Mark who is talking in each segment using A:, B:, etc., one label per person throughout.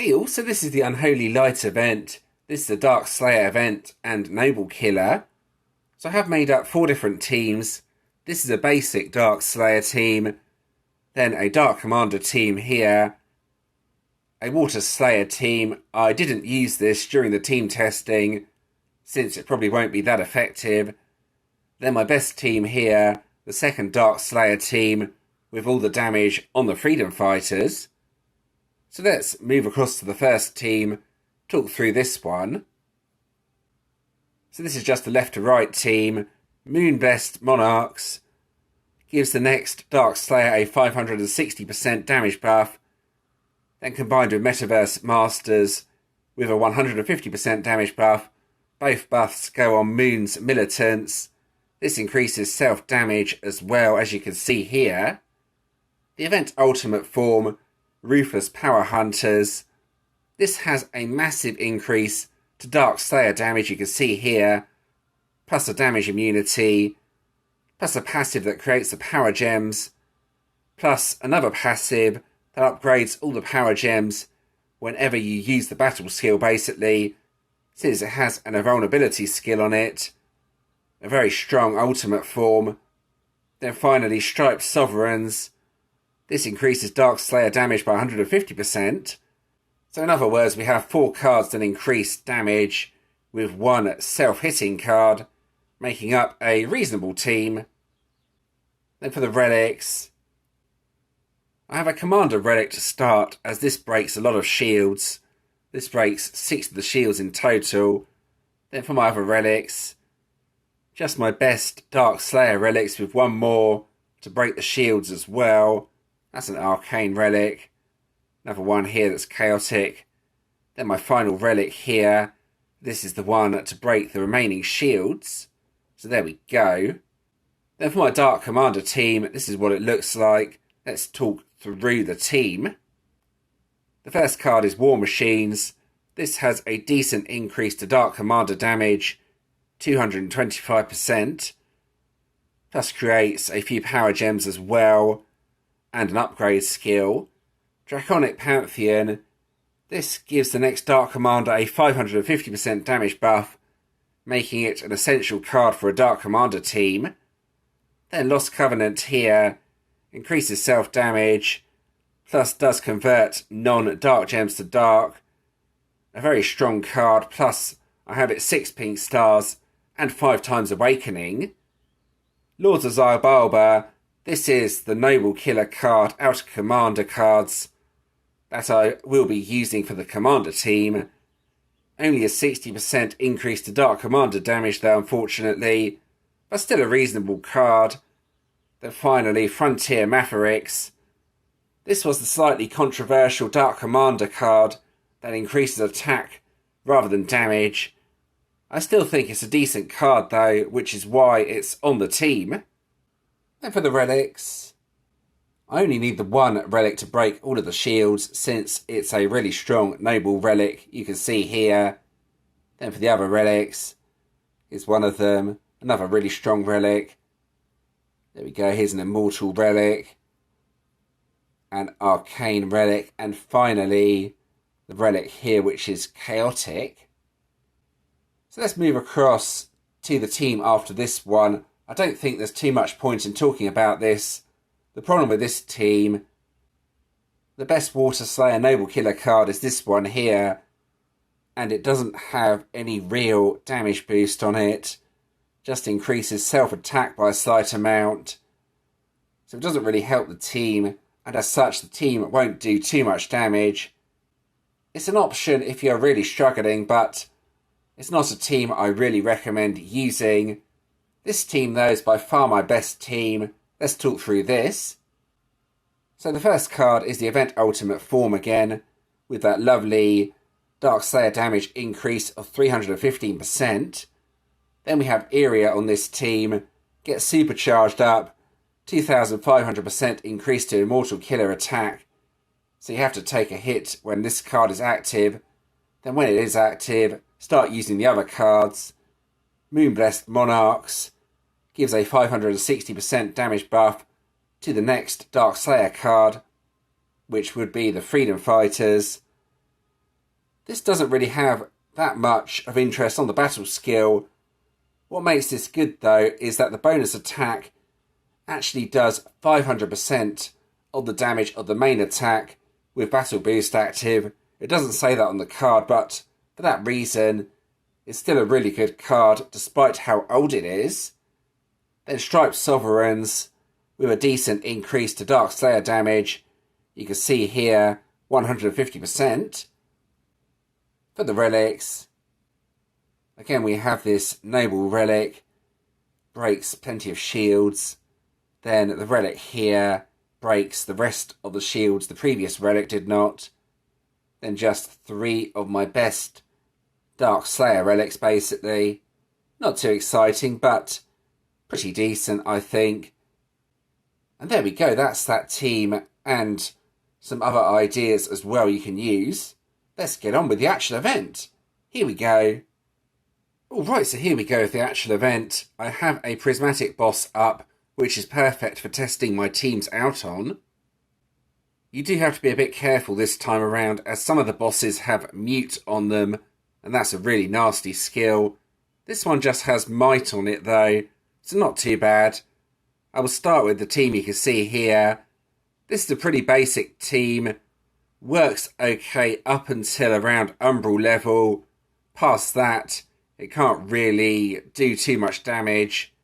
A: Hey, also this is the Unholy Light event. This is the Dark Slayer event and Noble Killer. So I have made up 4 different teams. This is a basic Dark Slayer team, then a Dark Commander team here, a Water Slayer team. I didn't use this during the team testing, since it probably won't be that effective. Then my best team here, the second Dark Slayer team, with all the damage on the Freedom Fighters. So let's move across to the first team, talk through this one. So this is just the left to right team. Moon-Blessed Monarchs gives the next Dark Slayer a 560% damage buff, then combined with Metaverse Masters with a 150% damage buff. Both buffs go on Moon's Militants. This increases self-damage as well, as you can see here. The event ultimate form, Ruthless Power Hunters. This has a massive increase to Dark Slayer damage, you can see here, plus a damage immunity, plus a passive that creates the power gems, plus another passive that upgrades all the power gems whenever you use the battle skill, basically, since it has an invulnerability skill on it. A very strong ultimate form. Then finally, Striped Sovereigns. This increases Dark Slayer damage by 150%. So in other words, we have 4 cards that increase damage with 1 self-hitting card, making up a reasonable team. Then for the relics, I have a Commander relic to start, as this breaks a lot of shields. This breaks 6 of the shields in total. Then for my other relics, just my best Dark Slayer relics with 1 more to break the shields as well. That's an Arcane relic. Another one here that's chaotic. Then my final relic here. This is the one to break the remaining shields. So there we go. Then for my Dark Commander team, this is what it looks like. Let's talk through the team. The first card is War Machines. This has a decent increase to Dark Commander damage, 225%. Plus creates a few power gems as well, and an upgrade skill. Draconic Pantheon. This gives the next Dark Commander a 550% damage buff, making it an essential card for a Dark Commander team. Then Lost Covenant here increases self-damage, plus does convert non-dark gems to dark. A very strong card, plus I have it 6 pink stars and 5 times Awakening. Lords of Zybalba. This is the Noble Killer card out of Commander cards that I will be using for the Commander team. Only a 60% increase to Dark Commander damage though, unfortunately, but still a reasonable card. Then finally, Frontier Mavericks. This was the slightly controversial Dark Commander card that increases attack rather than damage. I still think it's a decent card though, which is why it's on the team. Then for the relics, I only need the 1 relic to break all of the shields, since it's a really strong noble relic, you can see here. Then for the other relics, here's one of them, another really strong relic. There we go, here's an immortal relic, an arcane relic, and finally the relic here, which is chaotic. So let's move across to the team after this one. I don't think there's too much point in talking about this. The problem with this team, the best Water Slayer Noble Killer card is this one here, and it doesn't have any real damage boost on it, just increases self-attack by a slight amount, so it doesn't really help the team, and as such the team won't do too much damage. It's an option if you're really struggling, but it's not a team I really recommend using. This team though is by far my best team. Let's talk through this. So the first card is the event ultimate form again, with that lovely Dark Slayer damage increase of 315%. Then we have Iria on this team, gets supercharged up, 2500% increase to Immortal Killer attack. So you have to take a hit when this card is active. Then when it is active, start using the other cards. Moon-Blessed Monarchs gives a 560% damage buff to the next Dark Slayer card, which would be the Freedom Fighters. This doesn't really have that much of interest on the battle skill. What makes this good though is that the bonus attack actually does 500% of the damage of the main attack with battle boost active. It doesn't say that on the card, but for that reason, it's still a really good card despite how old it is. Then Striped Sovereigns with a decent increase to Dark Slayer damage. You can see here 150%. For the relics, again we have this Noble Relic, breaks plenty of shields. Then the relic here breaks the rest of the shields the previous relic did not. Then just 3 of my best Dark Slayer relics basically. Not too exciting, but pretty decent I think. And there we go, that's that team and some other ideas as well you can use. Let's get on with the actual event. Here we go. Alright, so here we go with the actual event. I have a prismatic boss up, which is perfect for testing my teams out on. You do have to be a bit careful this time around, as some of the bosses have mute on them, and that's a really nasty skill. This one just has might on it though, so not too bad. I will start with the team you can see here. This is a pretty basic team. Works okay up until around Umbral level. Past that, it can't really do too much damage.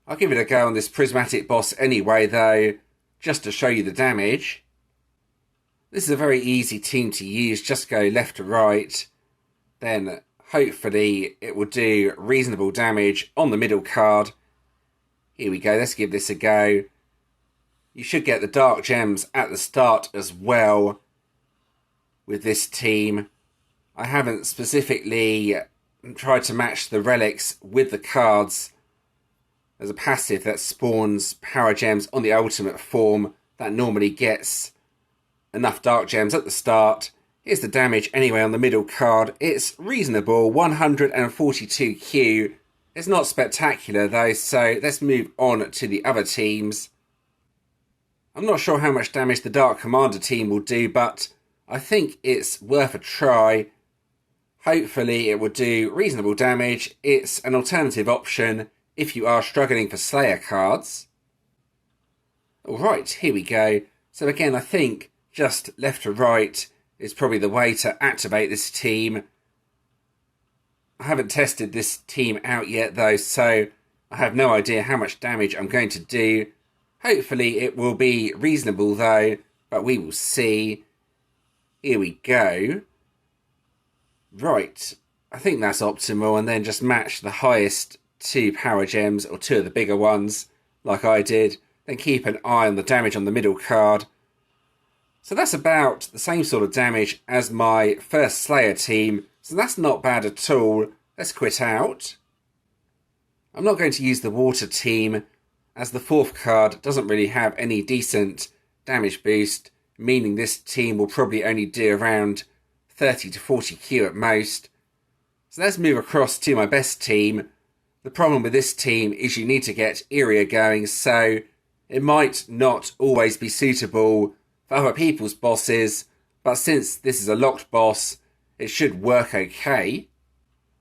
A: I'll give it a go on this prismatic boss anyway though, just to show you the damage. This is a very easy team to use, just go left to right. Then hopefully it will do reasonable damage on the middle card. Here we go, let's give this a go. You should get the Dark Gems at the start as well with this team. I haven't specifically tried to match the relics with the cards. There's a passive that spawns power gems on the ultimate form that normally gets enough Dark Gems at the start. Here's the damage anyway on the middle card. It's reasonable, 142Q. It's not spectacular though, so let's move on to the other teams. I'm not sure how much damage the Dark Commander team will do, but I think it's worth a try. Hopefully it will do reasonable damage. It's an alternative option if you are struggling for Slayer cards. Alright, here we go. So again, I think just left to right is probably the way to activate this team. I haven't tested this team out yet though, so I have no idea how much damage I'm going to do. Hopefully it will be reasonable though, but we will see. Here we go. Right, I think that's optimal, and then just match the highest 2 power gems, or 2 of the bigger ones, like I did. Then keep an eye on the damage on the middle card. So that's about the same sort of damage as my first Slayer team, so that's not bad at all. Let's quit out. I'm not going to use the water team, as the 4th card doesn't really have any decent damage boost, meaning this team will probably only do around 30 to 40Q at most. So let's move across to my best team. The problem with this team is you need to get area going, so it might not always be suitable for other people's bosses, but since this is a locked boss, it should work okay.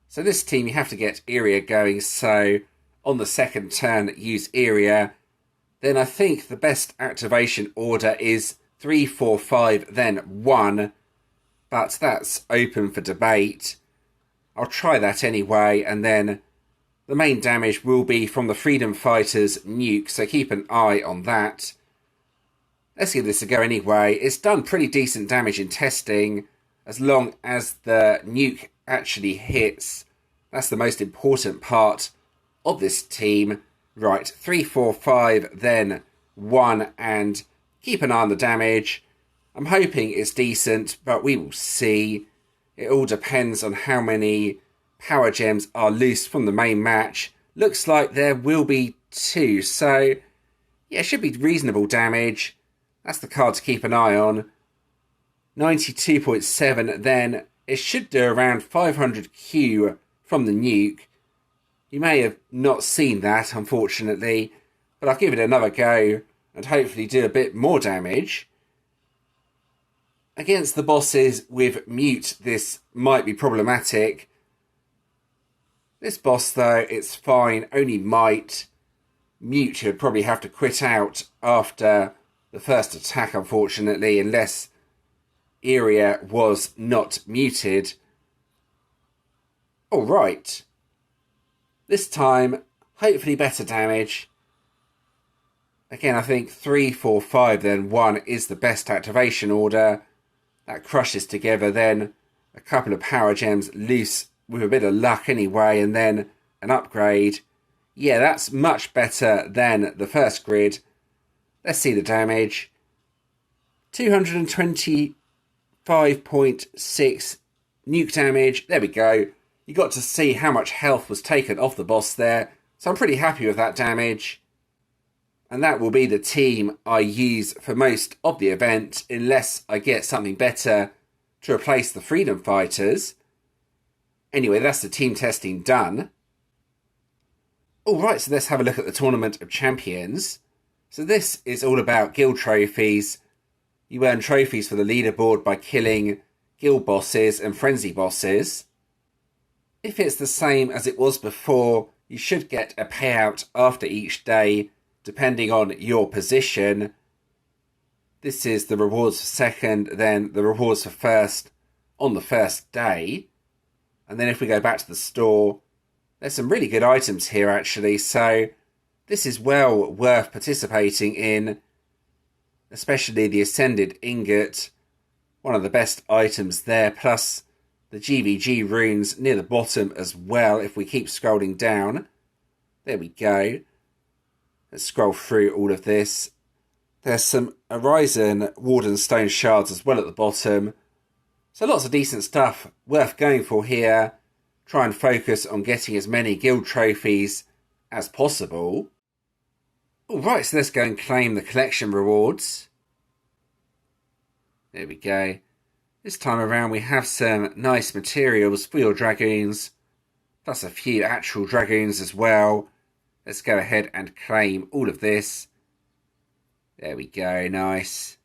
A: So this team you have to get area going, so on the second turn use area. Then I think the best activation order is 3, 4, 5, then 1, but that's open for debate. I'll try that anyway, and then the main damage will be from the Freedom Fighters nuke, so keep an eye on that. Let's give this a go anyway. It's done pretty decent damage in testing, as long as the nuke actually hits. That's the most important part of this team. Right, 3, 4, 5, then 1, and keep an eye on the damage. I'm hoping it's decent, but we will see. It all depends on how many power gems are loose from the main match. Looks like there will be 2, so yeah, it should be reasonable damage. That's the card to keep an eye on. 92.7, then it should do around 500Q from the nuke. You may have not seen that, unfortunately, but I'll give it another go and hopefully do a bit more damage. Against the bosses with Mute, this might be problematic. This boss, though, it's fine. Only might. Mute would probably have to quit out after the first attack, unfortunately, unless area was not muted. Alright. This time, hopefully better damage. Again, I think 3, 4, 5, then 1 is the best activation order. That crushes together, then a couple of power gems loose with a bit of luck anyway, and then an upgrade. Yeah, that's much better than the first grid. Let's see the damage. 225.6 nuke damage. There we go. You got to see how much health was taken off the boss there. So I'm pretty happy with that damage. And that will be the team I use for most of the event, unless I get something better to replace the Freedom Fighters. Anyway, that's the team testing done. Alright, so let's have a look at the Tournament of Champions. So this is all about guild trophies. You earn trophies for the leaderboard by killing guild bosses and frenzy bosses. If it's the same as it was before, you should get a payout after each day, depending on your position. This is the rewards for second, then the rewards for first on the first day. And then if we go back to the store, there's some really good items here actually, so this is well worth participating in, especially the Ascended Ingot, one of the best items there, plus the GVG runes near the bottom as well if we keep scrolling down. There we go. Let's scroll through all of this. There's some Horizon Warden Stone Shards as well at the bottom. So lots of decent stuff worth going for here. Try and focus on getting as many guild trophies as possible. Alright, so let's go and claim the collection rewards. There we go. This time around we have some nice materials for your dragoons, plus a few actual dragoons as well. Let's go ahead and claim all of this. There we go, nice.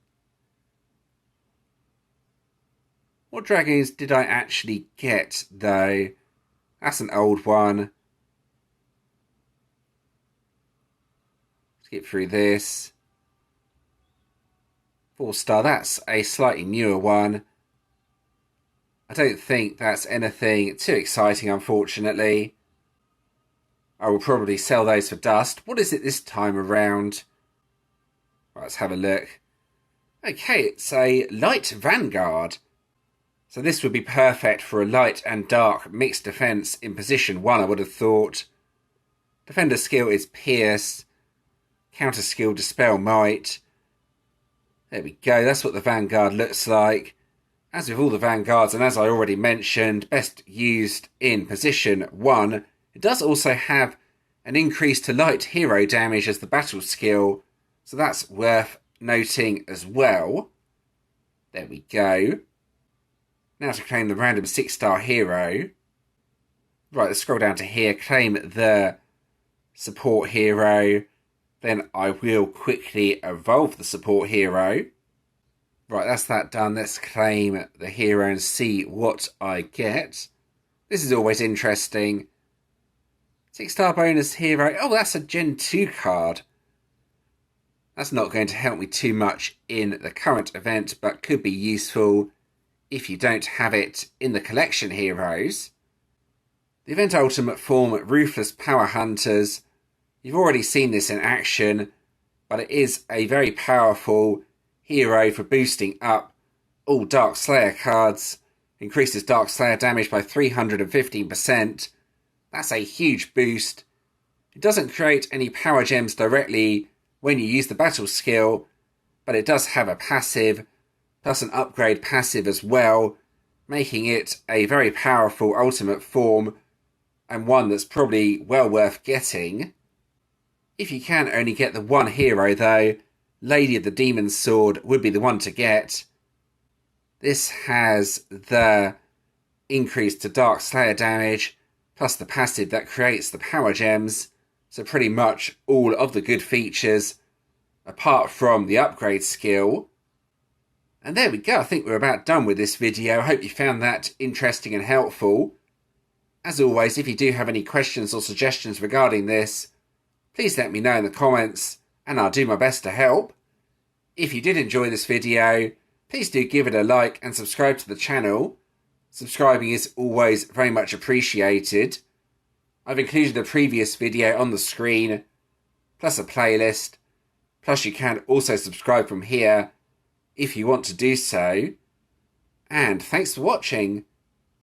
A: What dragoons did I actually get, though? That's an old one. Skip through this. 4-star, that's a slightly newer one. I don't think that's anything too exciting, unfortunately. I will probably sell those for dust. What is it this time around? Right, let's have a look. Okay, it's a light vanguard. So this would be perfect for a light and dark mixed defense in position 1, I would have thought. Defender skill is Pierce. Counter skill Dispel Might. There we go, that's what the vanguard looks like. As with all the vanguards, and as I already mentioned, best used in position 1. It does also have an increase to light hero damage as the battle skill, so that's worth noting as well. There we go. Now to claim the random 6-star hero. Right, let's scroll down to here, claim the support hero. Then I will quickly evolve the support hero. Right, that's that done. Let's claim the hero and see what I get. This is always interesting. 6-star bonus hero. Oh, that's a Gen 2 card. That's not going to help me too much in the current event, but could be useful if you don't have it in the collection heroes. The event ultimate form, Ruthless Power Hunters. You've already seen this in action, but it is a very powerful hero for boosting up all Dark Slayer cards. Increases Dark Slayer damage by 315%. That's a huge boost. It doesn't create any power gems directly when you use the battle skill, but it does have a passive, plus an upgrade passive as well, making it a very powerful ultimate form, and one that's probably well worth getting. If you can only get the one hero though, Lady of the Demon's Sword would be the one to get. This has the increase to Dark Slayer damage, plus the passive that creates the power gems, so pretty much all of the good features, apart from the upgrade skill. And there we go, I think we're about done with this video. I hope you found that interesting and helpful. As always, if you do have any questions or suggestions regarding this, please let me know in the comments and I'll do my best to help. If you did enjoy this video, please do give it a like and subscribe to the channel. Subscribing is always very much appreciated. I've included a previous video on the screen, plus a playlist, plus you can also subscribe from here if you want to do so. And thanks for watching.